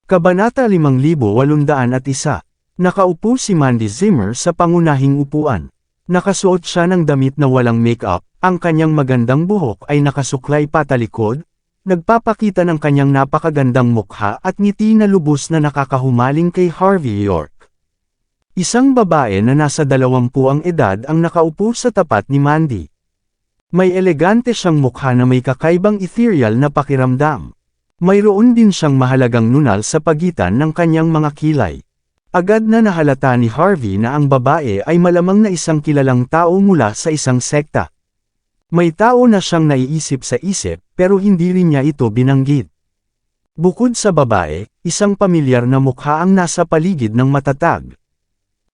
Kabanata 5801. Nakaupo si Mandy Zimmer sa pangunahing upuan. Nakasuot siya ng damit na walang make-up, ang kanyang magandang buhok ay nakasuklay patalikod, nagpapakita ng kanyang napakagandang mukha at ngiti na lubos na nakakahumaling kay Harvey York. Isang babae na nasa 20 ang edad ang nakaupo sa tapat ni Mandy. May elegante siyang mukha na may kakaibang ethereal na pakiramdam. Mayroon din siyang mahalagang nunal sa pagitan ng kanyang mga kilay. Agad na nahalata ni Harvey na ang babae ay malamang na isang kilalang tao mula sa isang sekta. May tao na siyang naiisip sa isip pero hindi rin niya ito binanggit. Bukod sa babae, isang pamilyar na mukha ang nasa paligid ng matatag.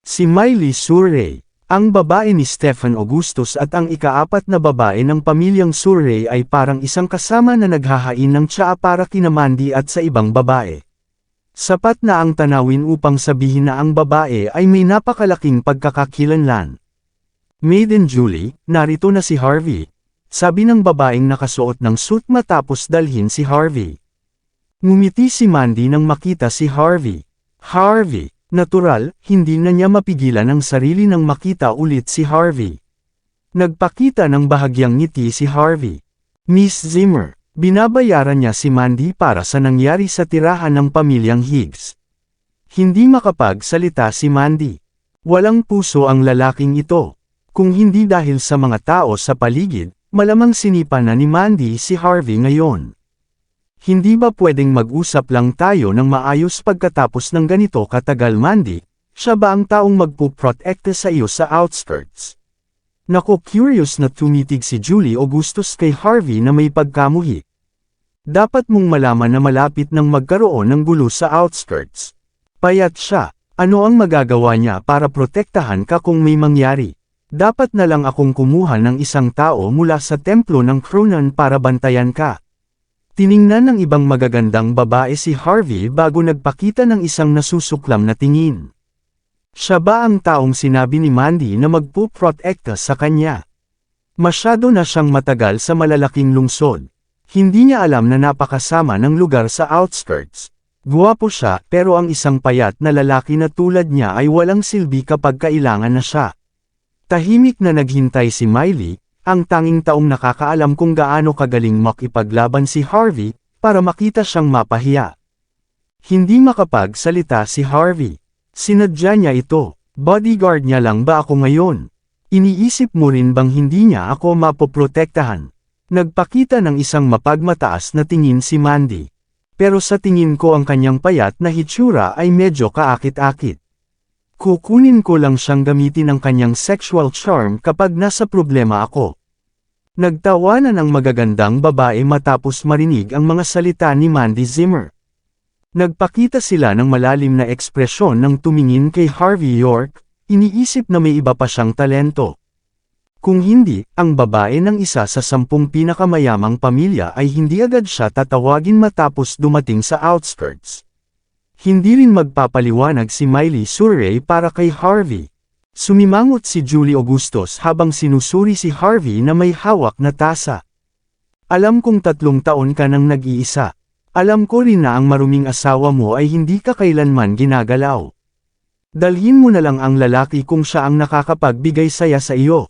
Si Miley Surrey, ang babae ni Stephen Augustus at ang ika-4 na babae ng pamilyang Surrey ay parang isang kasama na naghahain ng tsaa para kina Mandy at sa ibang babae. Sapat na ang tanawin upang sabihin na ang babae ay may napakalaking pagkakakilanlan. Maiden Julie, narito na si Harvey, sabi ng babaeng nakasuot ng suit matapos dalhin si Harvey. Ngumiti si Mandy nang makita si Harvey. Harvey, natural, hindi na niya mapigilan ang sarili nang makita ulit si Harvey. Nagpakita ng bahagyang ngiti si Harvey. Miss Zimmer, binabayaran niya si Mandy para sa nangyari sa tirahan ng pamilyang Higgs. Hindi makapagsalita si Mandy. Walang puso ang lalaking ito. Kung hindi dahil sa mga tao sa paligid, malamang sinipa na ni Mandy si Harvey ngayon. Hindi ba pwedeng mag-usap lang tayo ng maayos pagkatapos ng ganito katagal Mandy? Siya ba ang taong magpuprotekte sa iyo sa outskirts? Naku, curious na tumitig si Julie Augustus kay Harvey na may pagkamuhi. Dapat mong malaman na malapit nang magkaroon ng gulo sa outskirts. Payat siya. Ano ang magagawa niya para protektahan ka kung may mangyari? Dapat na lang akong kumuha ng isang tao mula sa templo ng Cronan para bantayan ka. Tiningnan ng ibang magagandang babae si Harvey bago nagpakita ng isang nasusuklam na tingin. Siya ba ang taong sinabi ni Mandy na magpuprotekta sa kanya? Masyado na siyang matagal sa malalaking lungsod. Hindi niya alam na napakasama ng lugar sa outskirts. Guwapo siya pero ang isang payat na lalaki na tulad niya ay walang silbi kapag kailangan na siya. Tahimik na naghintay si Miley, ang tanging taong nakakaalam kung gaano kagaling makipaglaban si Harvey, para makita siyang mapahiya. Hindi makapagsalita si Harvey. Sinadya niya ito. Bodyguard niya lang ba ako ngayon? Iniisip mo rin bang hindi niya ako mapoprotektahan? Nagpakita ng isang mapagmataas na tingin si Mandy. Pero sa tingin ko ang kanyang payat na hitsura ay medyo kaakit-akit. Kukunin ko lang siyang gamitin ang kanyang sexual charm kapag nasa problema ako. Nagtawanan ang magagandang babae matapos marinig ang mga salita ni Mandy Zimmer. Nagpakita sila ng malalim na ekspresyon nang tumingin kay Harvey York, iniisip na may iba pa siyang talento. Kung hindi, ang babae ng isa sa 10 pinakamayamang pamilya ay hindi agad siya tatawagin matapos dumating sa outskirts. Hindi rin magpapaliwanag si Miley Surrey para kay Harvey. Sumimangot si Julie Augustus habang sinusuri si Harvey na may hawak na tasa. Alam kong 3 taon ka nang nag-iisa. Alam ko rin na ang maruming asawa mo ay hindi ka kailanman ginagalaw. Dalhin mo na lang ang lalaki kung siya ang nakakapagbigay saya sa iyo.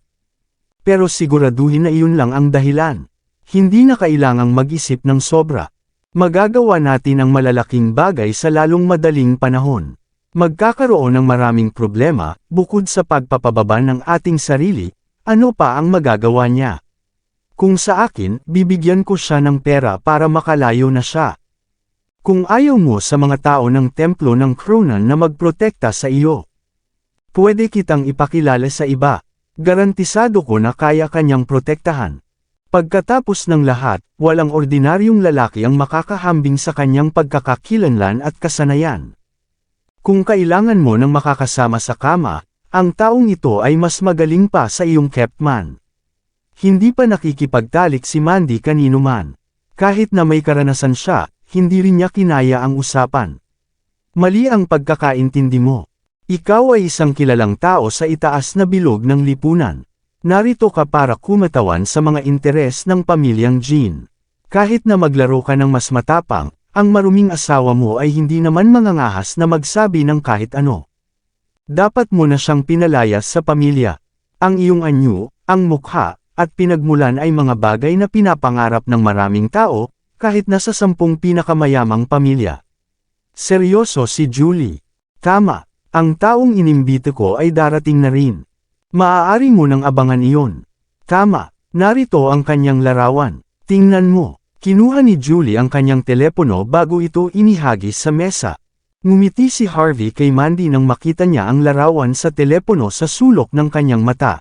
Pero siguraduhin na iyon lang ang dahilan. Hindi na kailangang mag-isip ng sobra. Magagawa natin ang malalaking bagay sa lalong madaling panahon. Magkakaroon ng maraming problema, bukod sa pagpapababa ng ating sarili, ano pa ang magagawa niya? Kung sa akin, bibigyan ko siya ng pera para makalayo na siya. Kung ayaw mo sa mga tao ng templo ng Cronan na magprotekta sa iyo, pwede kitang ipakilala sa iba. Garantisado ko na kaya kanyang protektahan. Pagkatapos ng lahat, walang ordinaryong lalaki ang makakahambing sa kanyang pagkakakilanlan at kasanayan. Kung kailangan mo ng makakasama sa kama, ang taong ito ay mas magaling pa sa iyong kept man. Hindi pa nakikipagtalik si Mandy kanino man. Kahit na may karanasan siya, hindi rin niya kinaya ang usapan. Mali ang pagkakaintindi mo. Ikaw ay isang kilalang tao sa itaas na bilog ng lipunan. Narito ka para kumatawan sa mga interes ng pamilyang Jean. Kahit na maglaro ka ng mas matapang, ang maruming asawa mo ay hindi naman mangangahas na magsabi ng kahit ano. Dapat mo na siyang pinalayas sa pamilya. Ang iyong anyo, ang mukha, at pinagmulan ay mga bagay na pinapangarap ng maraming tao, kahit nasa 10 pinakamayamang pamilya. Seryoso si Julie. Tama, ang taong inimbito ko ay darating na rin. Maaari mo nang abangan iyon. Tama, narito ang kanyang larawan. Tingnan mo. Kinuha ni Julie ang kanyang telepono bago ito inihagis sa mesa. Ngumiti si Harvey kay Mandy nang makita niya ang larawan sa telepono sa sulok ng kanyang mata.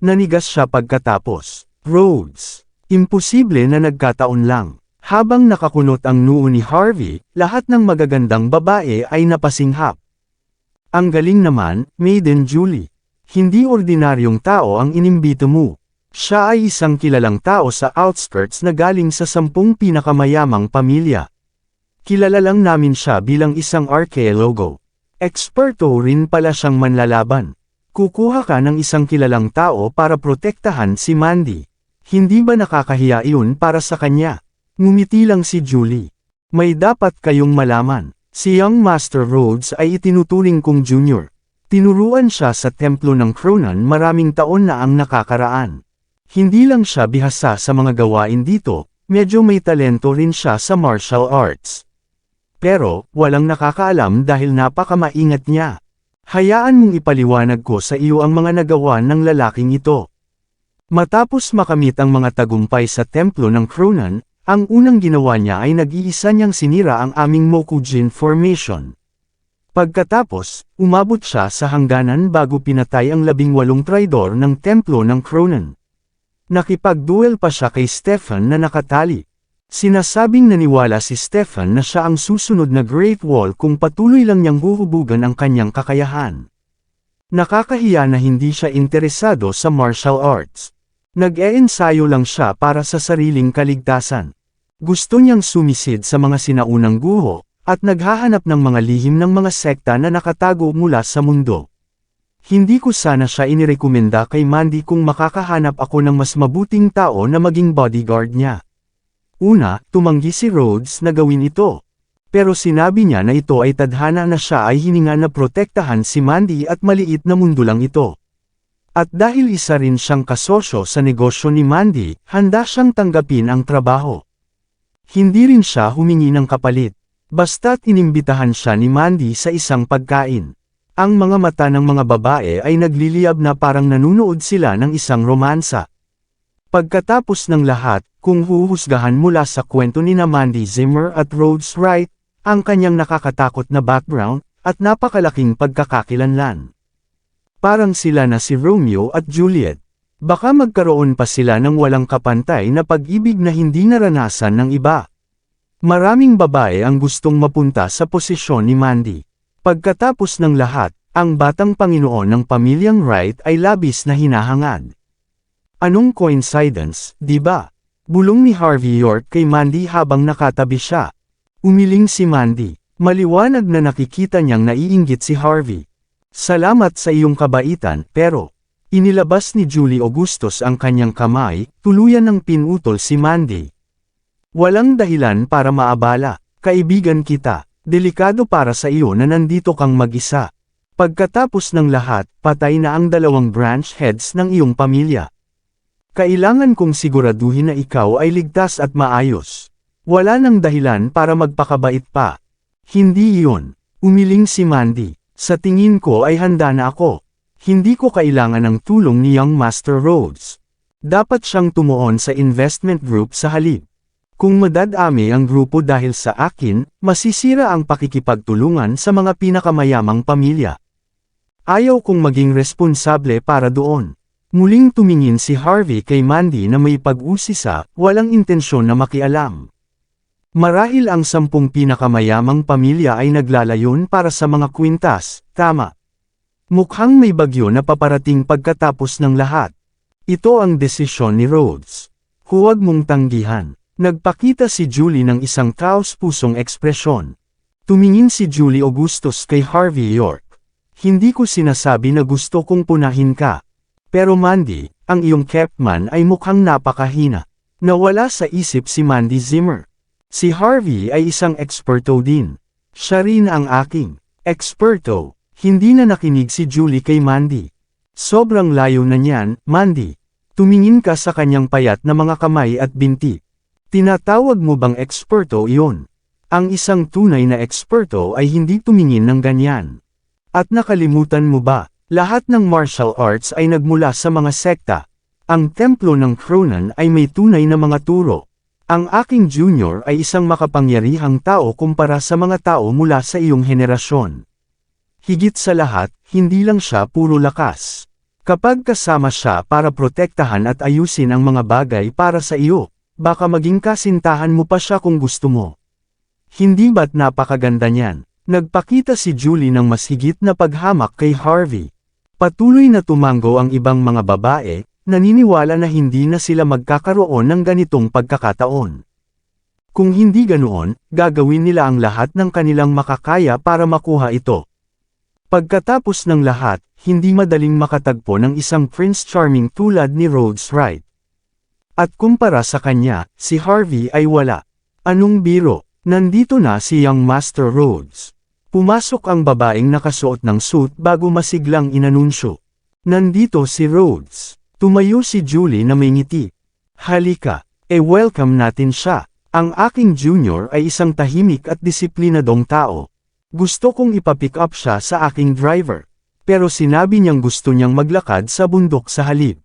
Nanigas siya pagkatapos. Rhodes. Imposible na nagkataon lang. Habang nakakunot ang noo ni Harvey, lahat ng magagandang babae ay napasinghap. Ang galing naman, Maiden Julie. Hindi ordinaryong tao ang inimbito mo. Siya ay isang kilalang tao sa outskirts na galing sa 10 pinakamayamang pamilya. Kilala lang namin siya bilang isang arkeologo. Eksperto rin pala siyang manlalaban. Kukuha ka ng isang kilalang tao para protektahan si Mandy. Hindi ba nakakahiya iyon para sa kanya? Ngumiti lang si Julie. May dapat kayong malaman. Si Young Master Rhodes ay itinuturing kong junior. Tinuruan siya sa templo ng Cronan maraming taon na ang nakakaraan. Hindi lang siya bihasa sa mga gawain dito, medyo may talento rin siya sa martial arts. Pero, walang nakakaalam dahil napakamaingat niya. Hayaan mong ipaliwanag ko sa iyo ang mga nagawa ng lalaking ito. Matapos makamit ang mga tagumpay sa templo ng Cronan, ang unang ginawa niya ay nag-iisa niyang sinira ang aming Mokujin Formation. Pagkatapos, umabot siya sa hangganan bago pinatay ang 18 traidor ng templo ng Cronan. Nakipag-duel pa siya kay Stefan na nakatali. Sinasabing naniwala si Stefan na siya ang susunod na Great Wall kung patuloy lang niyang huhubugan ang kanyang kakayahan. Nakakahiya na hindi siya interesado sa martial arts. Nag-e-ensayo lang siya para sa sariling kaligtasan. Gusto niyang sumisid sa mga sinaunang guho, at naghahanap ng mga lihim ng mga sekta na nakatago mula sa mundo. Hindi ko sana siya inirekomenda kay Mandy kung makakahanap ako ng mas mabuting tao na maging bodyguard niya. Una, tumanggi si Rhodes na gawin ito. Pero sinabi niya na ito ay tadhana na siya ay hininga na protektahan si Mandy at maliit na mundo lang ito. At dahil isa rin siyang kasosyo sa negosyo ni Mandy, handa siyang tanggapin ang trabaho. Hindi rin siya humingi ng kapalit. Basta't inimbitahan siya ni Mandy sa isang pagkain. Ang mga mata ng mga babae ay nagliliyab na parang nanunood sila ng isang romansa. Pagkatapos ng lahat, kung huhusgahan mula sa kwento ni Mandy Zimmer at Rhodes Wright, ang kanyang nakakatakot na background, at napakalaking pagkakakilanlan. Parang sila na si Romeo at Juliet. Baka magkaroon pa sila ng walang kapantay na pag-ibig na hindi naranasan ng iba. Maraming babae ang gustong mapunta sa posisyon ni Mandy. Pagkatapos ng lahat, ang batang Panginoon ng pamilyang Wright ay labis na hinahangad. Anong coincidence, di ba? Bulong ni Harvey York kay Mandy habang nakatabi siya. Umiling si Mandy. Maliwanag na nakikita niyang naiinggit si Harvey. Salamat sa iyong kabaitan, pero inilabas ni Julie Augustus ang kanyang kamay, tuluyan ng pinutol si Mandy. Walang dahilan para maabala, kaibigan kita. Delikado para sa iyo na nandito kang mag-isa. Pagkatapos ng lahat, patay na ang 2 branch heads ng iyong pamilya. Kailangan kong siguraduhin na ikaw ay ligtas at maayos. Wala nang dahilan para magpakabait pa. Hindi iyon. Umiling si Mandy. Sa tingin ko ay handa na ako. Hindi ko kailangan ng tulong ni Young Master Rhodes. Dapat siyang tumuon sa investment group sa halip. Kung madadami ang grupo dahil sa akin, masisira ang pakikipagtulungan sa mga pinakamayamang pamilya. Ayaw kong maging responsable para doon. Muling tumingin si Harvey kay Mandy na may pag-usisa, walang intensyon na makialam. Marahil ang 10 pinakamayamang pamilya ay naglalayon para sa mga kwintas, tama. Mukhang may bagyo na paparating pagkatapos ng lahat. Ito ang desisyon ni Rhodes. Huwag mong tanggihan. Nagpakita si Julie ng isang taos-pusong ekspresyon. Tumingin si Julie Augustus kay Harvey York. Hindi ko sinasabi na gusto kong punahin ka. Pero Mandy, ang iyong Kepman ay mukhang napakahina. Nawala sa isip si Mandy Zimmer. Si Harvey ay isang eksperto din. Siya rin ang aking eksperto. Hindi na nakinig si Julie kay Mandy. Sobrang layo na niyan, Mandy. Tumingin ka sa kanyang payat na mga kamay at binti. Tinatawag mo bang eksperto iyon? Ang isang tunay na eksperto ay hindi tumingin ng ganyan. At nakalimutan mo ba, lahat ng martial arts ay nagmula sa mga sekta. Ang templo ng Cronan ay may tunay na mga turo. Ang aking junior ay isang makapangyarihang tao kumpara sa mga tao mula sa iyong henerasyon. Higit sa lahat, hindi lang siya puro lakas. Kapag kasama siya para protektahan at ayusin ang mga bagay para sa iyo, baka maging kasintahan mo pa siya kung gusto mo. Hindi ba't napakaganda niyan? Nagpakita si Julie ng mas higit na paghamak kay Harvey. Patuloy na tumango ang ibang mga babae, naniniwala na hindi na sila magkakaroon ng ganitong pagkakataon. Kung hindi ganoon, gagawin nila ang lahat ng kanilang makakaya para makuha ito. Pagkatapos ng lahat, hindi madaling makatagpo ng isang Prince Charming tulad ni Rhodes Wright. At kumpara sa kanya, si Harvey ay wala. Anong biro? Nandito na si Young Master Rhodes. Pumasok ang babaeng nakasuot ng suit bago masiglang inanunsyo. Nandito si Rhodes. Tumayo si Julie na may ngiti. Halika, welcome natin siya. Ang aking junior ay isang tahimik at disiplinadong tao. Gusto kong ipapick up siya sa aking driver. Pero sinabi niyang gusto niyang maglakad sa bundok sa halip.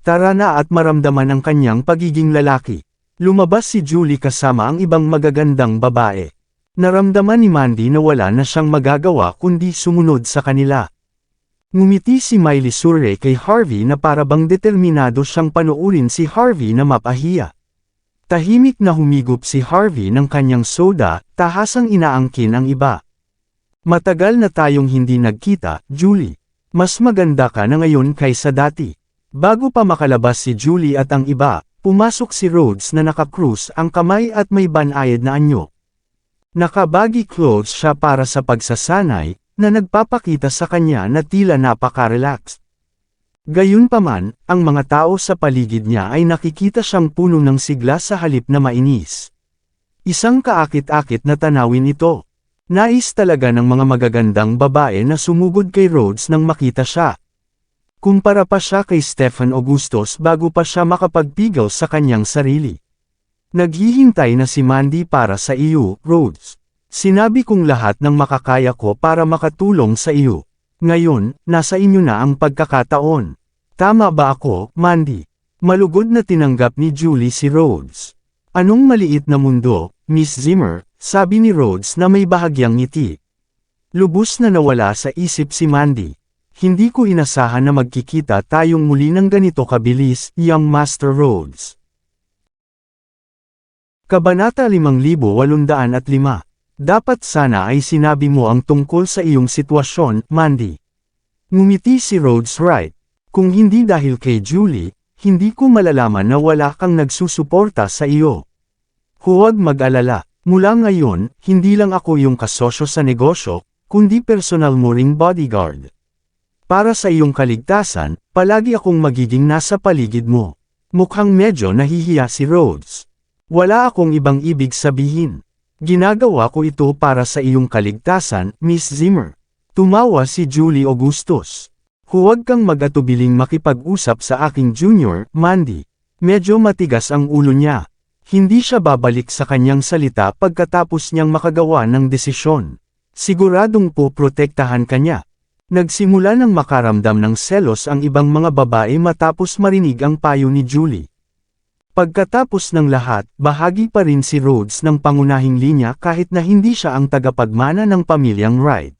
Tara na at maramdaman ang kanyang pagiging lalaki. Lumabas si Julie kasama ang ibang magagandang babae. Naramdaman ni Mandy na wala na siyang magagawa kundi sumunod sa kanila. Ngumiti si Miley Surrey kay Harvey na parabang determinado siyang panuurin si Harvey na mapahiya. Tahimik na humigop si Harvey ng kanyang soda, tahasang inaangkin ang iba. Matagal na tayong hindi nagkita, Julie. Mas maganda ka na ngayon kaysa dati. Bago pa makalabas si Julie at ang iba, pumasok si Rhodes na nakakrus ang kamay at may banayad na anyo. Nakabaggy clothes siya para sa pagsasanay, na nagpapakita sa kanya na tila napaka-relaxed. Gayunpaman, ang mga tao sa paligid niya ay nakikita siyang puno ng sigla sa halip na mainis. Isang kaakit-akit na tanawin ito. Nais talaga ng mga magagandang babae na sumugod kay Rhodes nang makita siya. Kumpara pa siya kay Stephen Augustus bago pa siya makapagpigil sa kanyang sarili. Naghihintay na si Mandy para sa iyo, Rhodes. Sinabi kong lahat ng makakaya ko para makatulong sa iyo. Ngayon, nasa inyo na ang pagkakataon. Tama ba ako, Mandy? Malugod na tinanggap ni Julie si Rhodes. Anong maliit na mundo, Miss Zimmer? Sabi ni Rhodes na may bahagyang ngiti. Lubos na nawala sa isip si Mandy. Hindi ko inasahan na magkikita tayong muli ng ganito kabilis, Young Master Rhodes. Kabanata 5805. Dapat sana ay sinabi mo ang tungkol sa iyong sitwasyon, Mandy. Ngumiti si Rhodes Wright. Kung hindi dahil kay Julie, hindi ko malalaman na wala kang nagsusuporta sa iyo. Huwag mag-alala. Mula ngayon, hindi lang ako yung kasosyo sa negosyo, kundi personal mo ring bodyguard. Para sa iyong kaligtasan, palagi akong magiging nasa paligid mo. Mukhang medyo nahihiya si Rhodes. Wala akong ibang ibig sabihin. Ginagawa ko ito para sa iyong kaligtasan, Miss Zimmer. Tumawa si Julie Augustus. Huwag kang mag-atubiling makipag-usap sa aking junior, Mandy. Medyo matigas ang ulo niya. Hindi siya babalik sa kanyang salita pagkatapos niyang makagawa ng desisyon. Siguradong poprotektahan kanya. Nagsimula ng makaramdam ng selos ang ibang mga babae matapos marinig ang payo ni Julie. Pagkatapos ng lahat, bahagi pa rin si Rhodes ng pangunahing linya kahit na hindi siya ang tagapagmana ng pamilyang Wright.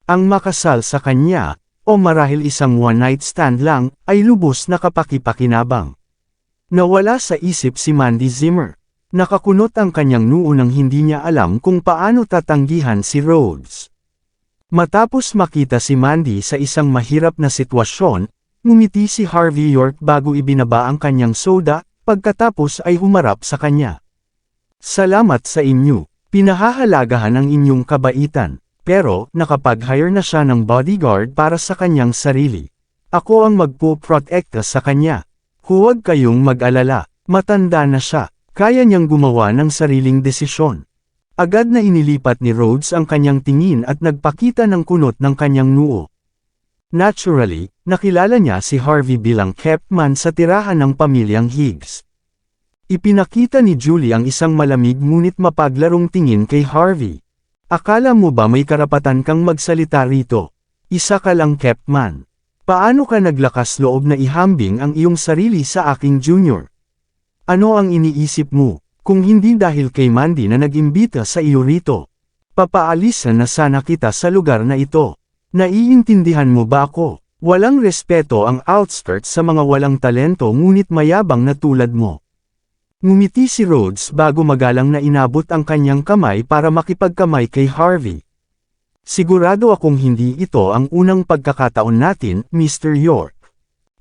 Ang makasal sa kanya, o marahil isang one-night stand lang, ay lubos na kapakipakinabang. Nawala sa isip si Mandy Zimmer. Nakakunot ang kanyang noo nang hindi niya alam kung paano tatanggihan si Rhodes. Matapos makita si Mandy sa isang mahirap na sitwasyon, ngumiti si Harvey York bago ibinaba ang kanyang soda, pagkatapos ay humarap sa kanya. Salamat sa inyo. Pinahahalagahan ang inyong kabaitan. Pero, nakapag-hire na siya ng bodyguard para sa kanyang sarili. Ako ang magpo-protekta sa kanya. Huwag kayong mag-alala, matanda na siya. Kaya niyang gumawa ng sariling desisyon. Agad na inilipat ni Rhodes ang kanyang tingin at nagpakita ng kunot ng kanyang noo. Naturally, nakilala niya si Harvey bilang kept-man sa tirahan ng pamilyang Higgs. Ipinakita ni Julie ang isang malamig ngunit mapaglarong tingin kay Harvey. Akala mo ba may karapatan kang magsalita rito? Isa ka lang kept-man. Paano ka naglakas loob na ihambing ang iyong sarili sa aking junior? Ano ang iniisip mo, kung hindi dahil kay Mandy na nag-imbita sa iyo rito? Papaalisan na sana kita sa lugar na ito. Naiintindihan mo ba ako? Walang respeto ang outskirts sa mga walang talento ngunit mayabang na tulad mo. Ngumiti si Rhodes bago magalang na inabot ang kanyang kamay para makipagkamay kay Harvey. Sigurado akong hindi ito ang unang pagkakataon natin, Mr. York.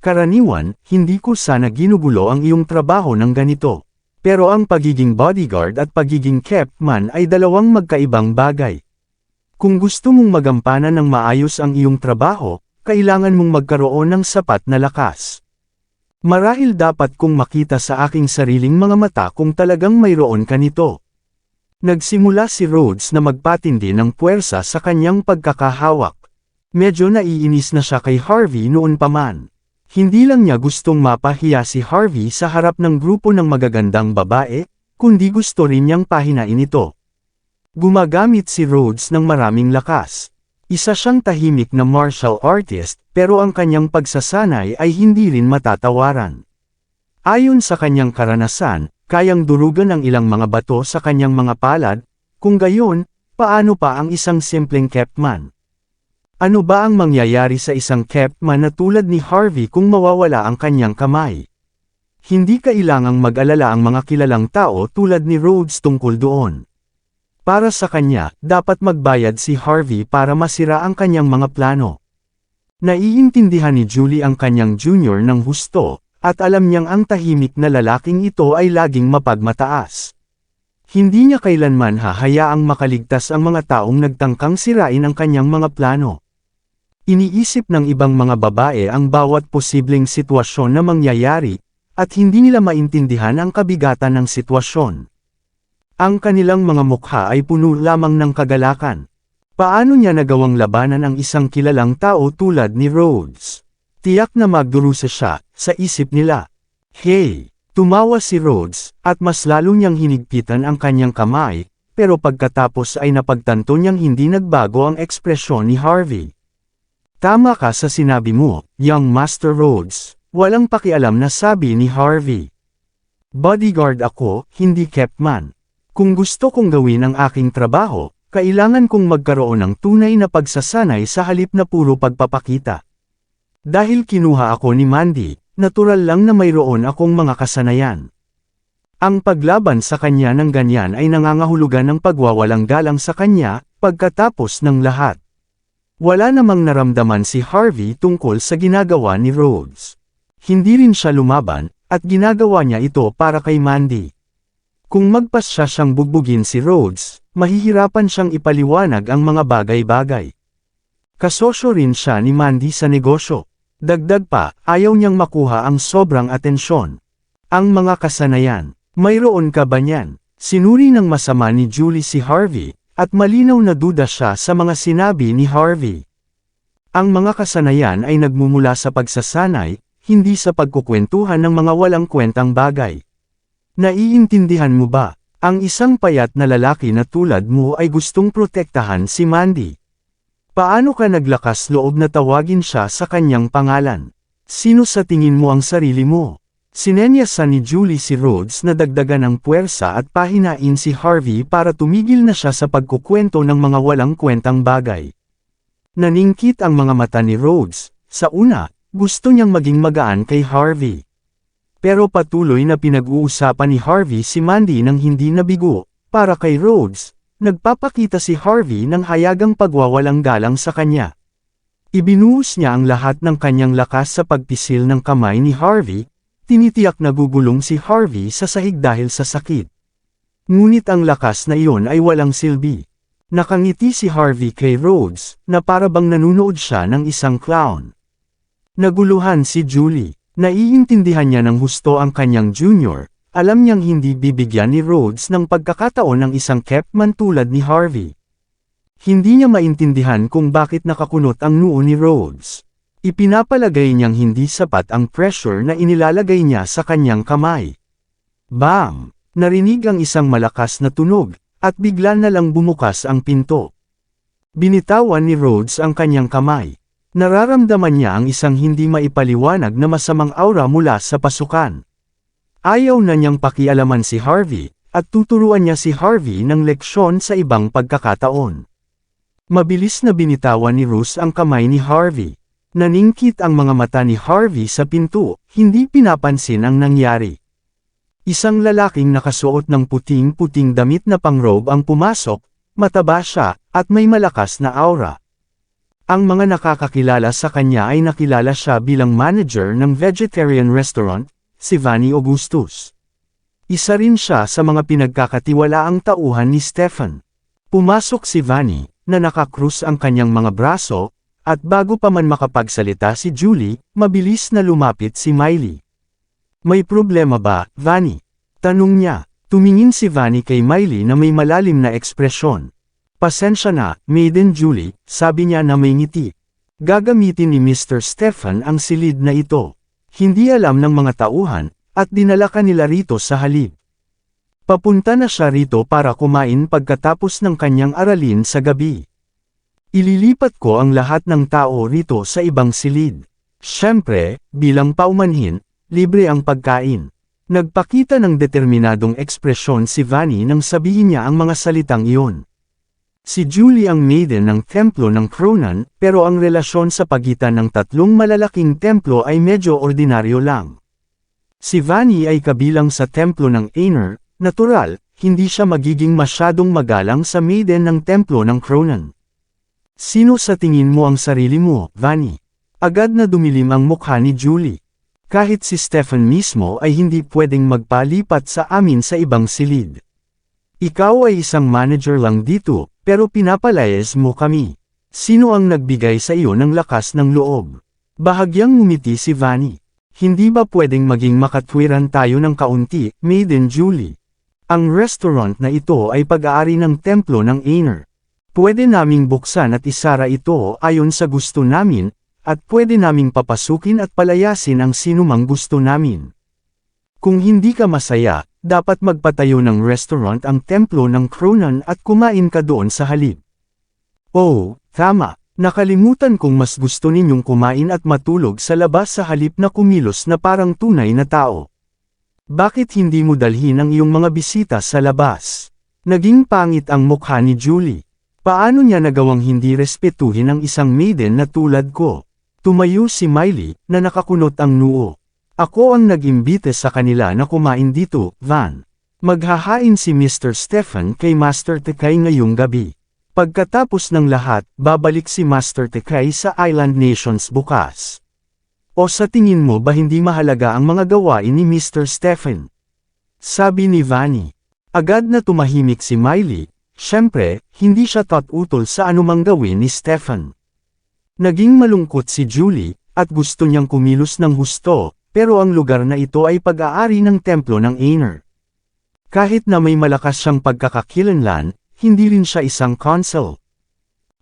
Karaniwan, hindi ko sana ginugulo ang iyong trabaho ng ganito. Pero ang pagiging bodyguard at pagiging kept-man ay dalawang magkaibang bagay. Kung gusto mong magampanan ng maayos ang iyong trabaho, kailangan mong magkaroon ng sapat na lakas. Marahil dapat kong makita sa aking sariling mga mata kung talagang mayroon ka nito. Nagsimula si Rhodes na magpatindi ng puwersa sa kanyang pagkakahawak. Medyo naiinis na siya kay Harvey noon pa man. Hindi lang niya gustong mapahiya si Harvey sa harap ng grupo ng magagandang babae, kundi gusto rin niyang pahinain ito. Gumagamit si Rhodes ng maraming lakas. Isa siyang tahimik na martial artist, pero ang kanyang pagsasanay ay hindi rin matatawaran. Ayon sa kanyang karanasan, kayang durugan ang ilang mga bato sa kanyang mga palad, kung gayon, paano pa ang isang simpleng kept-man? Ano ba ang mangyayari sa isang kept-man na tulad ni Harvey kung mawawala ang kanyang kamay? Hindi kailangang mag-alala ang mga kilalang tao tulad ni Rhodes tungkol doon. Para sa kanya, dapat magbayad si Harvey para masira ang kanyang mga plano. Naiintindihan ni Julie ang kanyang junior ng husto, at alam niyang ang tahimik na lalaking ito ay laging mapagmataas. Hindi niya kailanman hahayaang makaligtas ang mga taong nagtangkang sirain ang kanyang mga plano. Iniisip ng ibang mga babae ang bawat posibleng sitwasyon na mangyayari, at hindi nila maintindihan ang kabigatan ng sitwasyon. Ang kanilang mga mukha ay puno lamang ng kagalakan. Paano niya nagawang labanan ang isang kilalang tao tulad ni Rhodes? Tiyak na magdurusa siya, sa isip nila. Hey! Tumawa si Rhodes, at mas lalo niyang hinigpitan ang kanyang kamay, pero pagkatapos ay napagtanto niyang hindi nagbago ang ekspresyon ni Harvey. Tama ka sa sinabi mo, young Master Rhodes, walang pakialam na sabi ni Harvey. Bodyguard ako, hindi kept-man. Kung gusto kong gawin ang aking trabaho, kailangan kong magkaroon ng tunay na pagsasanay sa halip na puro pagpapakita. Dahil kinuha ako ni Mandy, natural lang na mayroon akong mga kasanayan. Ang paglaban sa kanya ng ganyan ay nangangahulugan ng pagwawalang galang sa kanya, pagkatapos ng lahat. Wala namang naramdaman si Harvey tungkol sa ginagawa ni Rhodes. Hindi rin siya lumaban, at ginagawa niya ito para kay Mandy. Kung magpasya siyang bugbugin si Rhodes, mahihirapan siyang ipaliwanag ang mga bagay-bagay. Kasosyo rin siya ni Mandy sa negosyo. Dagdag pa, ayaw niyang makuha ang sobrang atensyon. Ang mga kasanayan, mayroon ka ba niyan? Sinuri ng masama ni Julie si Harvey, at malinaw na duda siya sa mga sinabi ni Harvey. Ang mga kasanayan ay nagmumula sa pagsasanay, hindi sa pagkukwentuhan ng mga walang kwentang bagay. Naiintindihan mo ba, ang isang payat na lalaki na tulad mo ay gustong protektahan si Mandy? Paano ka naglakas loob na tawagin siya sa kanyang pangalan? Sino sa tingin mo ang sarili mo? Sinenyasan ni Julie si Rhodes na dagdagan ng puwersa at pahinain si Harvey para tumigil na siya sa pagkukwento ng mga walang kwentang bagay. Naningkit ang mga mata ni Rhodes. Sa una, gusto niyang maging magaan kay Harvey. Pero patuloy na pinag-uusapan ni Harvey si Mandy nang hindi nabigo. Para kay Rhodes, nagpapakita si Harvey ng hayagang pagwawalang galang sa kanya. Ibinuhos niya ang lahat ng kanyang lakas sa pagpisil ng kamay ni Harvey. Tinitiyak na gugulong si Harvey sa sahig dahil sa sakit. Ngunit ang lakas na iyon ay walang silbi. Nakangiti si Harvey kay Rhodes, na para bang nanunood siya ng isang clown. Naguluhan si Julie. Naiintindihan niya ng husto ang kanyang junior, Alam niyang hindi bibigyan ni Rhodes ng pagkakataon ng isang kept man tulad ni Harvey. Hindi niya maintindihan kung bakit nakakunot ang noo ni Rhodes. Ipinapalagay niyang hindi sapat ang pressure na inilalagay niya sa kanyang kamay. Bam! Narinig ang isang malakas na tunog, at bigla na lang bumukas ang pinto. Binitawan ni Rhodes ang kanyang kamay. Nararamdaman niya ang isang hindi maipaliwanag na masamang aura mula sa pasukan. Ayaw na niyang pakialaman si Harvey, at tuturuan niya si Harvey ng leksyon sa ibang pagkakataon. Mabilis na binitawan ni Russ ang kamay ni Harvey. Naningkit ang mga mata ni Harvey sa pinto, hindi pinapansin ang nangyari. Isang lalaking nakasuot ng puting-puting damit na pangrobe ang pumasok, mataba siya, at may malakas na aura. Ang mga nakakakilala sa kanya ay nakilala siya bilang manager ng vegetarian restaurant, si Vanny Augustus. Isa rin siya sa mga pinagkakatiwalaang tauhan ni Stefan. Pumasok si Vanny, na nakakrus ang kanyang mga braso, at bago pa man makapagsalita si Julie, mabilis na lumapit si Miley. May problema ba, Vanny? Tanong niya. Tumingin si Vanny kay Miley na may malalim na ekspresyon. Pasensya na, Maiden Julie, sabi niya na may ngiti. Gagamitin ni Mr. Stefan ang silid na ito. Hindi alam ng mga tauhan, at dinala kanila rito sa halip. Papunta na siya rito para kumain pagkatapos ng kanyang aralin sa gabi. Ililipat ko ang lahat ng tao rito sa ibang silid. Siyempre, bilang paumanhin, libre ang pagkain. Nagpakita ng determinadong ekspresyon si Vanny nang sabihin niya ang mga salitang iyon. Si Julie ang maiden ng templo ng Cronan, pero ang relasyon sa pagitan ng tatlong malalaking templo ay medyo ordinaryo lang. Si Vanny ay kabilang sa templo ng Aner, natural, hindi siya magiging masyadong magalang sa maiden ng templo ng Cronan. Sino sa tingin mo ang sarili mo, Vanny? Agad na dumilim ang mukha ni Julie. Kahit si Stefan mismo ay hindi pwedeng magpalipat sa amin sa ibang silid. Ikaw ay isang manager lang dito, pero pinapalayas mo kami. Sino ang nagbigay sa iyo ng lakas ng loob? Bahagyang ngumiti si Vanny. Hindi ba pwedeng maging makatwiran tayo ng kaunti, Maiden Julie? Ang restaurant na ito ay pag-aari ng templo ng Aner. Pwede naming buksan at isara ito ayon sa gusto namin, at pwede naming papasukin at palayasin ang sinumang gusto namin. Kung hindi ka masaya, dapat magpatayo ng restaurant ang templo ng Cronan at kumain ka doon sa halip. Oh, tama. Nakalimutan kong mas gusto ninyong kumain at matulog sa labas sa halip na kumilos na parang tunay na tao. Bakit hindi mo dalhin ang iyong mga bisita sa labas? Naging pangit ang mukha ni Julie. Paano niya nagawang hindi respetuhin ang isang maiden na tulad ko? Tumayo si Miley, na nakakunot ang noo. Ako ang nag-imbite sa kanila na kumain dito, Van. Maghahain si Mr. Stefan kay Master Tekay ngayong gabi. Pagkatapos ng lahat, babalik si Master Tekay sa Island Nations bukas. O sa tingin mo ba hindi mahalaga ang mga gawain ni Mr. Stefan? Sabi ni Vanny. Agad na tumahimik si Miley. Siyempre, hindi siya utol sa anumang gawin ni Stefan. Naging malungkot si Julie, at gusto niyang kumilos ng husto, pero ang lugar na ito ay pag-aari ng templo ng Aner. Kahit na may malakas siyang pagkakakilanlan, hindi rin siya isang consul.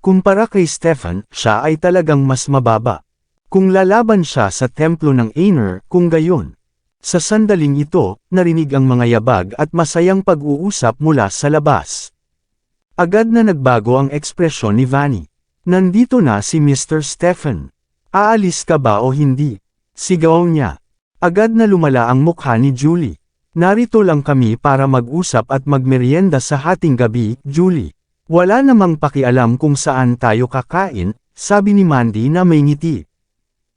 Kumpara kay Stefan, siya ay talagang mas mababa. Kung lalaban siya sa templo ng Aner, kung gayon. Sa sandaling ito, narinig ang mga yabag at masayang pag-uusap mula sa labas. Agad na nagbago ang ekspresyon ni Vanny. Nandito na si Mr. Stefan. Aalis ka ba o hindi? Sigaw niya. Agad na lumala ang mukha ni Julie. Narito lang kami para mag-usap at magmerienda sa hating gabi, Julie. Wala namang pakialam kung saan tayo kakain, sabi ni Mandy na may ngiti.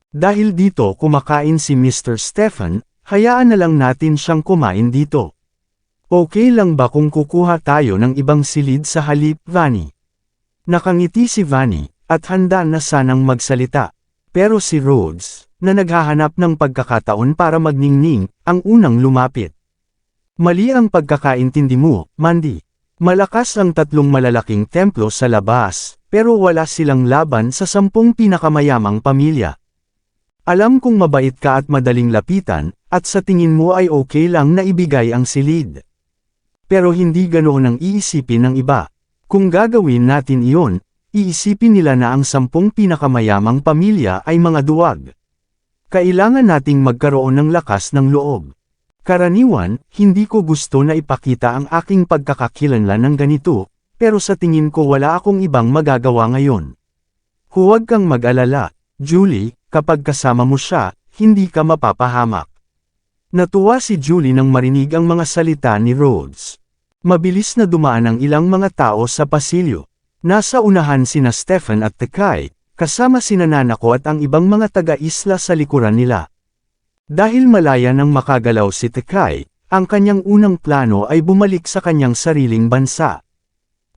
Dahil dito kumakain si Mr. Stefan, hayaan na lang natin siyang kumain dito. Okay lang ba kung kukuha tayo ng ibang silid sa halip, Vanny? Nakangiti si Vanny, at handa na sanang magsalita. Pero si Rhodes, na naghahanap ng pagkakataon para magningning, ang unang lumapit. Mali ang pagkakaintindi mo, Mandy. Malakas ang tatlong malalaking templo sa labas, pero wala silang laban sa 10 pinakamayamang pamilya. Alam kong mabait ka at madaling lapitan, at sa tingin mo ay okay lang na ibigay ang silid. Pero hindi ganoon ang iisipin ng iba. Kung gagawin natin iyon, iisipin nila na ang 10 pinakamayamang pamilya ay mga duwag. Kailangan nating magkaroon ng lakas ng loob. Karaniwan, hindi ko gusto na ipakita ang aking pagkakakilanlan ng ganito, pero sa tingin ko wala akong ibang magagawa ngayon. Huwag kang mag-alala, Julie, kapag kasama mo siya, hindi ka mapapahamak. Natuwa si Julie nang marinig ang mga salita ni Rhodes. Mabilis na dumaan ang ilang mga tao sa pasilyo. Nasa unahan sina Stephen at Tekay, kasama sina Nanako at ang ibang mga taga-isla sa likuran nila. Dahil malaya nang makagalaw si Tekay, ang kanyang unang plano ay bumalik sa kanyang sariling bansa.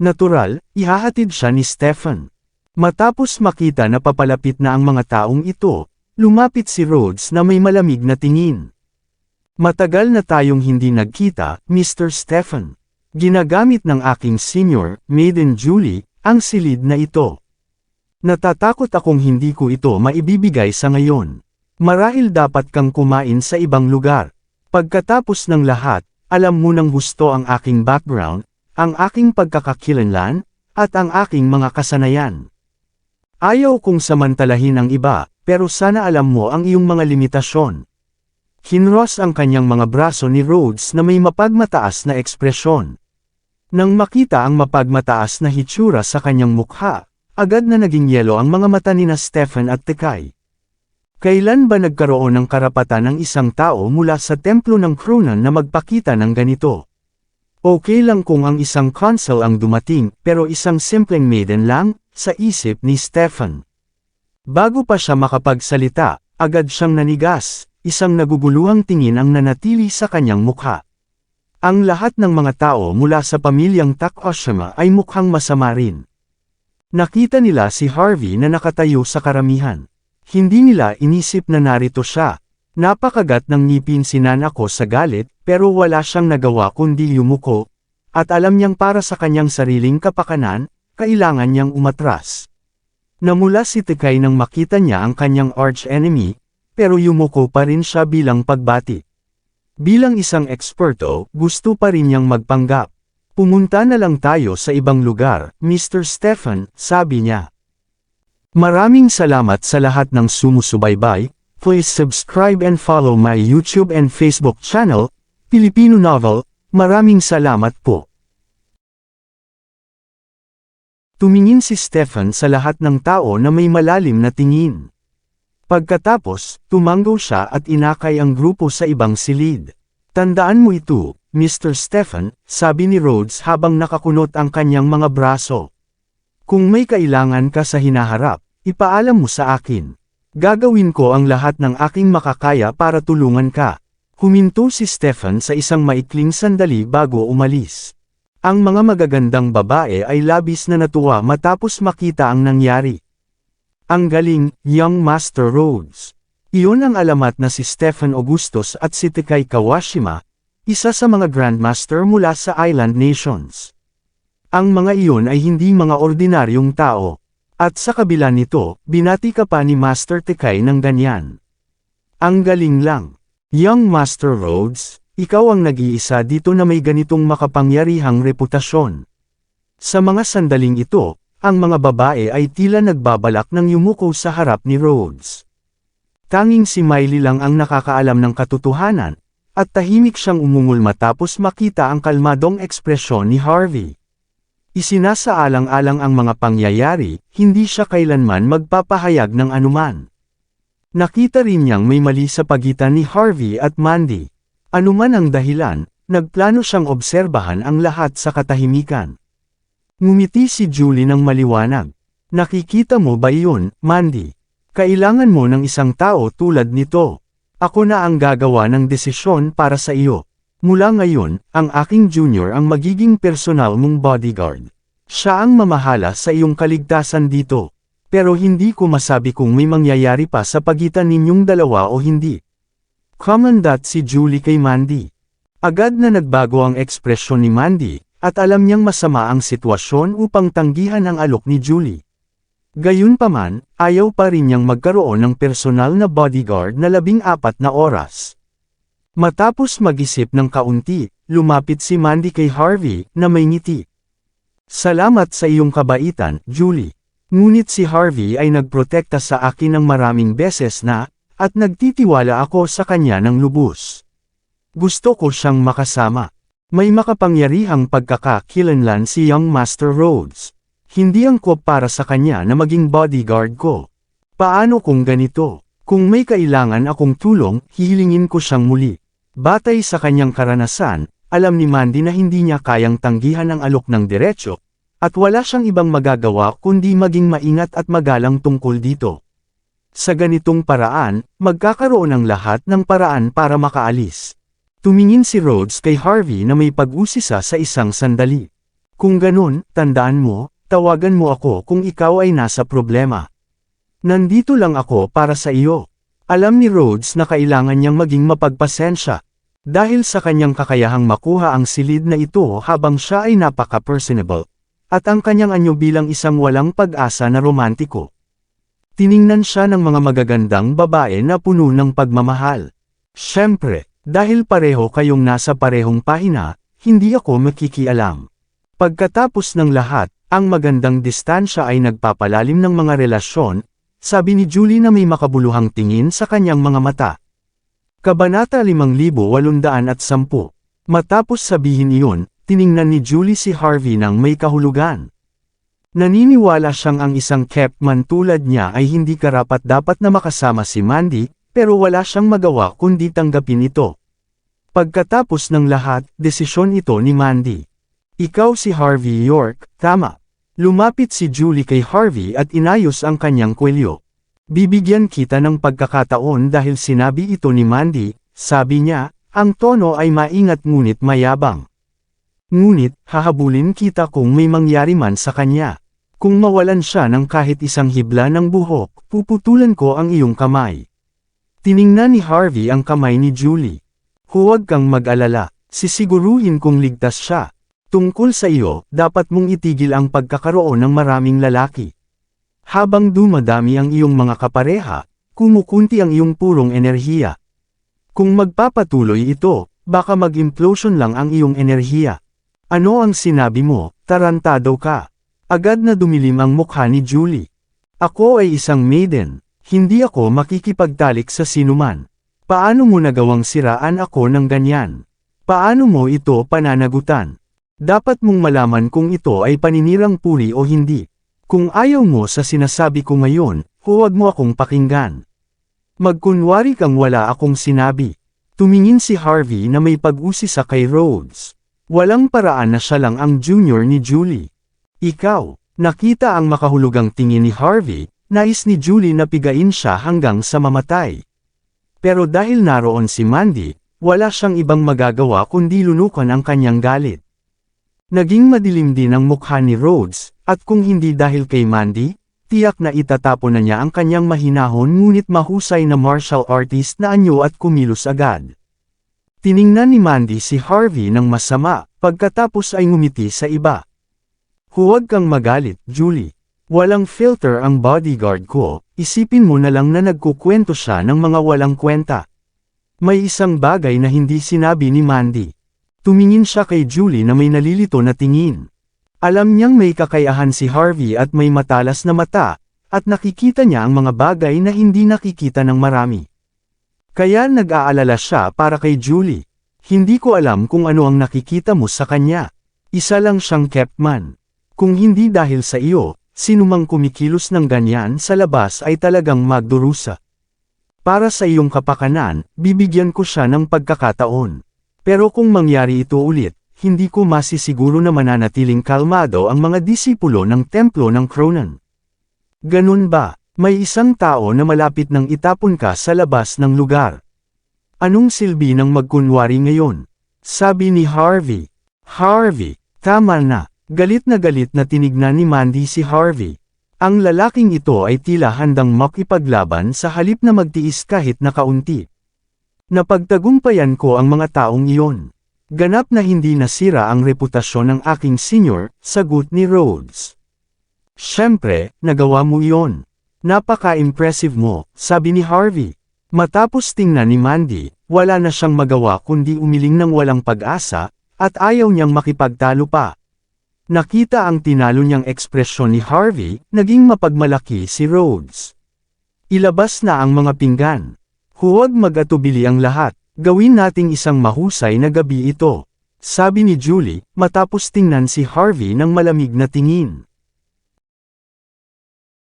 Natural, ihahatid siya ni Stephen. Matapos makita na papalapit na ang mga taong ito, lumapit si Rhodes na may malamig na tingin. Matagal na tayong hindi nagkita, Mr. Stephen. Ginagamit ng aking senior, Maiden Julie, ang silid na ito. Natatakot akong hindi ko ito maibibigay sa ngayon. Marahil dapat kang kumain sa ibang lugar. Pagkatapos ng lahat, alam mo nang husto ang aking background, ang aking pagkakakilanlan, at ang aking mga kasanayan. Ayaw kong samantalahin ang iba, pero sana alam mo ang iyong mga limitasyon. Hinros ang kanyang mga braso ni Rhodes na may mapagmataas na ekspresyon. Nang makita ang mapagmataas na hitsura sa kanyang mukha, agad na naging yelo ang mga mata ni Stephen at Tekay. Kailan ba nagkaroon ng karapatan ng isang tao mula sa templo ng Kronan na magpakita ng ganito? Okay lang kung ang isang consul ang dumating, pero isang simpleng maiden lang, sa isip ni Stephen. Bago pa siya makapagsalita, agad siyang nanigas, isang naguguluhang tingin ang nanatili sa kanyang mukha. Ang lahat ng mga tao mula sa pamilyang Takoshima ay mukhang masama rin. Nakita nila si Harvey na nakatayo sa karamihan. Hindi nila inisip na narito siya. Napakagat ng ngipin si Nanako sa galit, pero wala siyang nagawa kundi yumuko, at alam niyang para sa kanyang sariling kapakanan, kailangan niyang umatras. Namula si Tekay nang makita niya ang kanyang arch-enemy, pero yumuko pa rin siya bilang pagbati. Bilang isang eksperto, gusto pa rin niyang magpanggap. Pumunta na lang tayo sa ibang lugar, Mr. Stephen, sabi niya. Maraming salamat sa lahat ng sumusubaybay. Please subscribe and follow my YouTube and Facebook channel, Filipino Novel. Maraming salamat po. Tumingin si Stephen sa lahat ng tao na may malalim na tingin. Pagkatapos, tumango siya at inakay ang grupo sa ibang silid. Tandaan mo ito, Mr. Stephen, sabi ni Rhodes habang nakakunot ang kanyang mga braso. Kung may kailangan ka sa hinaharap, ipaalam mo sa akin. Gagawin ko ang lahat ng aking makakaya para tulungan ka. Huminto si Stephen sa isang maikling sandali bago umalis. Ang mga magagandang babae ay labis na natuwa matapos makita ang nangyari. Ang galing, Young Master Rhodes. Iyon ang alamat na si Stephen Augustus at si Tekay Kawashima, isa sa mga Grandmaster mula sa Island Nations. Ang mga iyon ay hindi mga ordinaryong tao. At sa kabila nito, binati ka pa ni Master Tekay ng ganyan. Ang galing lang. Young Master Rhodes, ikaw ang nag-iisa dito na may ganitong makapangyarihang reputasyon. Sa mga sandaling ito, ang mga babae ay tila nagbabalak ng yumuko sa harap ni Rhodes. Tanging si Miley lang ang nakakaalam ng katotohanan, at tahimik siyang umungol matapos makita ang kalmadong ekspresyon ni Harvey. Isinasaalang-alang ang mga pangyayari, hindi siya kailanman magpapahayag ng anuman. Nakita rin niyang may mali sa pagitan ni Harvey at Mandy. Anuman ang dahilan, nagplano siyang obserbahan ang lahat sa katahimikan. Ngumiti si Julie ng maliwanag. Nakikita mo ba iyon, Mandy? Kailangan mo ng isang tao tulad nito. Ako na ang gagawa ng desisyon para sa iyo. Mula ngayon, ang aking junior ang magiging personal mong bodyguard. Siya ang mamahala sa iyong kaligtasan dito. Pero hindi ko masabi kung may mangyayari pa sa pagitan ninyong dalawa o hindi. Commandant si Julie kay Mandy. Agad na nagbago ang ekspresyon ni Mandy, at alam niyang masama ang sitwasyon upang tanggihan ang alok ni Julie. Gayunpaman, ayaw pa rin niyang magkaroon ng personal na bodyguard na 14 na oras. Matapos mag-isip ng kaunti, lumapit si Mandy kay Harvey, na may ngiti. Salamat sa iyong kabaitan, Julie. Ngunit si Harvey ay nagprotekta sa akin ng maraming beses na, at nagtitiwala ako sa kanya ng lubos. Gusto ko siyang makasama. May makapangyarihang pagkakakilanlan si Young Master Rhodes. Hindi angkop para sa kanya na maging bodyguard ko. Paano kung ganito? Kung may kailangan akong tulong, hihilingin ko siyang muli. Batay sa kanyang karanasan, alam ni Mandy na hindi niya kayang tanggihan ang alok ng diretsyo, at wala siyang ibang magagawa kundi maging maingat at magalang tungkol dito. Sa ganitong paraan, magkakaroon ng lahat ng paraan para makaalis. Tumingin si Rhodes kay Harvey na may pag-usisa sa isang sandali. Kung ganun, tandaan mo, tawagan mo ako kung ikaw ay nasa problema. Nandito lang ako para sa iyo. Alam ni Rhodes na kailangan niyang maging mapagpasensya. Dahil sa kanyang kakayahang makuha ang silid na ito habang siya ay napaka-personable. At ang kanyang anyo bilang isang walang pag-asa na romantiko. Tiningnan siya ng mga magagandang babae na puno ng pagmamahal. Siyempre, dahil pareho kayong nasa parehong pahina, hindi ako makikialam. Pagkatapos ng lahat, ang magandang distansya ay nagpapalalim ng mga relasyon, sabi ni Julie na may makabuluhang tingin sa kanyang mga mata. Kabanata 5810. Matapos sabihin iyon, tiningnan ni Julie si Harvey ng may kahulugan. Naniniwala siyang ang isang Kepman tulad niya ay hindi karapat-dapat na makasama si Mandy, pero wala siyang magawa kundi tanggapin ito. Pagkatapos ng lahat, desisyon ito ni Mandy. Ikaw si Harvey York, tama. Lumapit si Julie kay Harvey at inayos ang kanyang kwelyo. Bibigyan kita ng pagkakataon dahil sinabi ito ni Mandy, sabi niya, ang tono ay maingat ngunit mayabang. Ngunit, hahabulin kita kung may mangyari man sa kanya. Kung mawalan siya ng kahit isang hibla ng buhok, puputulan ko ang iyong kamay. Tiningnan ni Harvey ang kamay ni Julie. Huwag kang mag-alala, sisiguruhin kong ligtas siya. Tungkol sa iyo, dapat mong itigil ang pagkakaroon ng maraming lalaki. Habang dumadami ang iyong mga kapareha, kumukunti ang iyong purong enerhiya. Kung magpapatuloy ito, baka mag-implosion lang ang iyong enerhiya. Ano ang sinabi mo, tarantado ka? Agad na dumilim ang mukha ni Julie. Ako ay isang maiden, hindi ako makikipagtalik sa sinuman. Paano mo nagawang siraan ako ng ganyan? Paano mo ito pananagutan? Dapat mong malaman kung ito ay paninirang puri o hindi. Kung ayaw mo sa sinasabi ko ngayon, huwag mo akong pakinggan. Magkunwari kang wala akong sinabi. Tumingin si Harvey na may pag-usisa kay Rhodes. Walang paraan na siya lang ang junior ni Julie. Ikaw, nakita ang makahulugang tingin ni Harvey, nais ni Julie na pigain siya hanggang sa mamatay. Pero dahil naroon si Mandy, wala siyang ibang magagawa kundi lunukan ang kanyang galit. Naging madilim din ang mukha ni Rhodes, at kung hindi dahil kay Mandy, tiyak na itatapon na niya ang kanyang mahinahon ngunit mahusay na martial artist na anyo at kumilos agad. Tiningnan ni Mandy si Harvey ng masama, pagkatapos ay ngumiti sa iba. Huwag kang magalit, Julie. Walang filter ang bodyguard ko, isipin mo na lang na nagkukwento siya ng mga walang kwenta. May isang bagay na hindi sinabi ni Mandy. Tumingin siya kay Julie na may nalilito na tingin. Alam niyang may kakayahan si Harvey at may matalas na mata, at nakikita niya ang mga bagay na hindi nakikita ng marami. Kaya nag-aalala siya para kay Julie. Hindi ko alam kung ano ang nakikita mo sa kanya. Isa lang siyang Kepman. Kung hindi dahil sa iyo, sinumang kumikilos ng ganyan sa labas ay talagang magdurusa. Para sa iyong kapakanan, bibigyan ko siya ng pagkakataon. Pero kung mangyari ito ulit, hindi ko masisiguro na mananatiling kalmado ang mga disipulo ng templo ng Cronan. Ganun ba, may isang tao na malapit nang itapon ka sa labas ng lugar. Anong silbi ng magkunwari ngayon? Sabi ni Harvey. Harvey, tama na. Galit na tinignan ni Mandy si Harvey. Ang lalaking ito ay tila handang makipaglaban sa halip na magtiis kahit na kaunti. Napagtagumpayan ko ang mga taong iyon. Ganap na hindi nasira ang reputasyon ng aking senior, sagot ni Rhodes. Siyempre, nagawa mo iyon. Napaka-impressive mo, sabi ni Harvey. Matapos tingnan ni Mandy, wala na siyang magawa kundi umiling ng walang pag-asa, at ayaw niyang makipagtalo pa. Nakita ang tinalo niyang ekspresyon ni Harvey, naging mapagmalaki si Rhodes. Ilabas na ang mga pinggan. Huwag mag-atubili ang lahat, gawin nating isang mahusay na gabi ito. Sabi ni Julie, matapos tingnan si Harvey ng malamig na tingin.